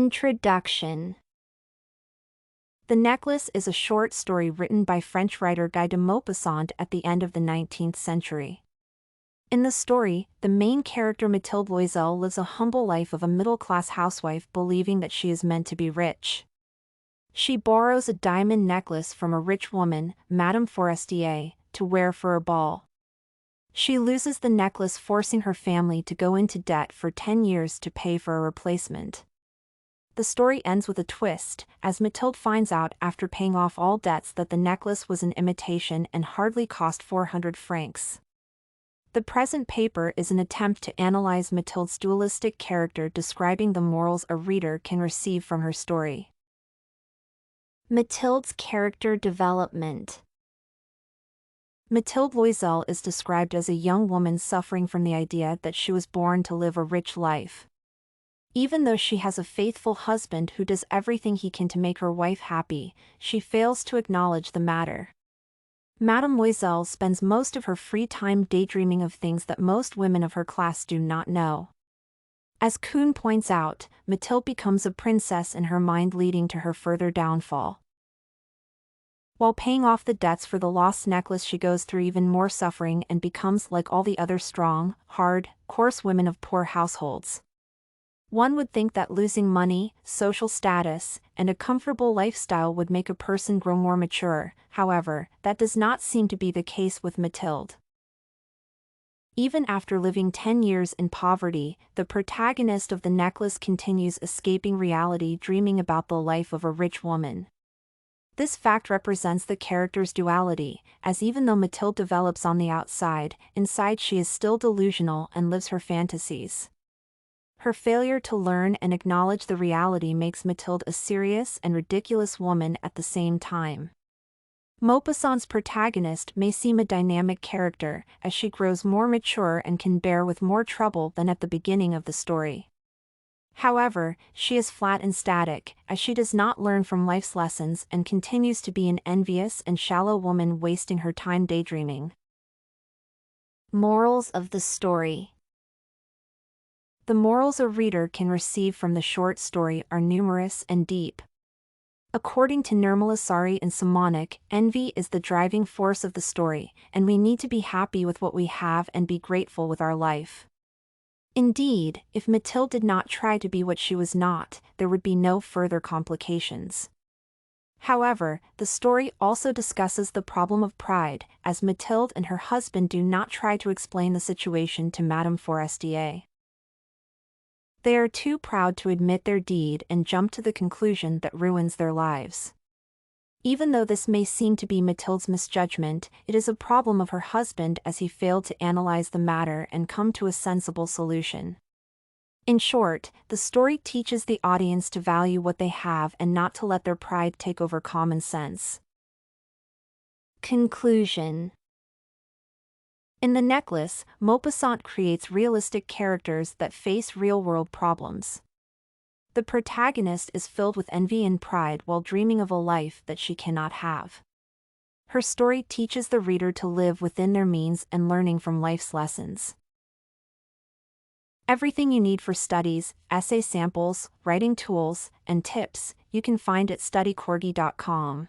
Introduction. The Necklace is a short story written by French writer Guy de Maupassant at the end of the 19th century. In the story, the main character Mathilde Loisel lives a humble life of a middle-class housewife believing that she is meant to be rich. She borrows a diamond necklace from a rich woman, Madame Forestier, to wear for a ball. She loses the necklace, forcing her family to go into debt for 10 years to pay for a replacement. The story ends with a twist, as Mathilde finds out after paying off all debts that the necklace was an imitation and hardly cost 400 francs. The present paper is an attempt to analyze Mathilde's dualistic character, describing the morals a reader can receive from her story. Mathilde's character development. Mathilde Loisel is described as a young woman suffering from the idea that she was born to live a rich life. Even though she has a faithful husband who does everything he can to make her wife happy, she fails to acknowledge the matter. Madame Loisel spends most of her free time daydreaming of things that most women of her class do not know. As Kuhn points out, Mathilde becomes a princess in her mind, leading to her further downfall. While paying off the debts for the lost necklace, she goes through even more suffering and becomes like all the other strong, hard, coarse women of poor households. One would think that losing money, social status, and a comfortable lifestyle would make a person grow more mature. However, that does not seem to be the case with Mathilde. Even after living 10 years in poverty, the protagonist of the necklace continues escaping reality, dreaming about the life of a rich woman. This fact represents the character's duality, as even though Mathilde develops on the outside, inside she is still delusional and lives her fantasies. Her failure to learn and acknowledge the reality makes Mathilde a serious and ridiculous woman at the same time. Maupassant's protagonist may seem a dynamic character, as she grows more mature and can bear with more trouble than at the beginning of the story. However, she is flat and static, as she does not learn from life's lessons and continues to be an envious and shallow woman, wasting her time daydreaming. Morals of the story. The morals a reader can receive from the short story are numerous and deep. According to Nurmalasari and Samanik, envy is the driving force of the story, and we need to be happy with what we have and be grateful with our life. Indeed, if Mathilde did not try to be what she was not, there would be no further complications. However, the story also discusses the problem of pride, as Mathilde and her husband do not try to explain the situation to Madame Forestier. They are too proud to admit their deed and jump to the conclusion that ruins their lives. Even though this may seem to be Mathilde's misjudgment, it is a problem of her husband, as he failed to analyze the matter and come to a sensible solution. In short, the story teaches the audience to value what they have and not to let their pride take over common sense. Conclusion. In The Necklace, Maupassant creates realistic characters that face real-world problems. The protagonist is filled with envy and pride while dreaming of a life that she cannot have. Her story teaches the reader to live within their means and learning from life's lessons. Everything you need for studies, essay samples, writing tools, and tips, you can find at studycorgi.com.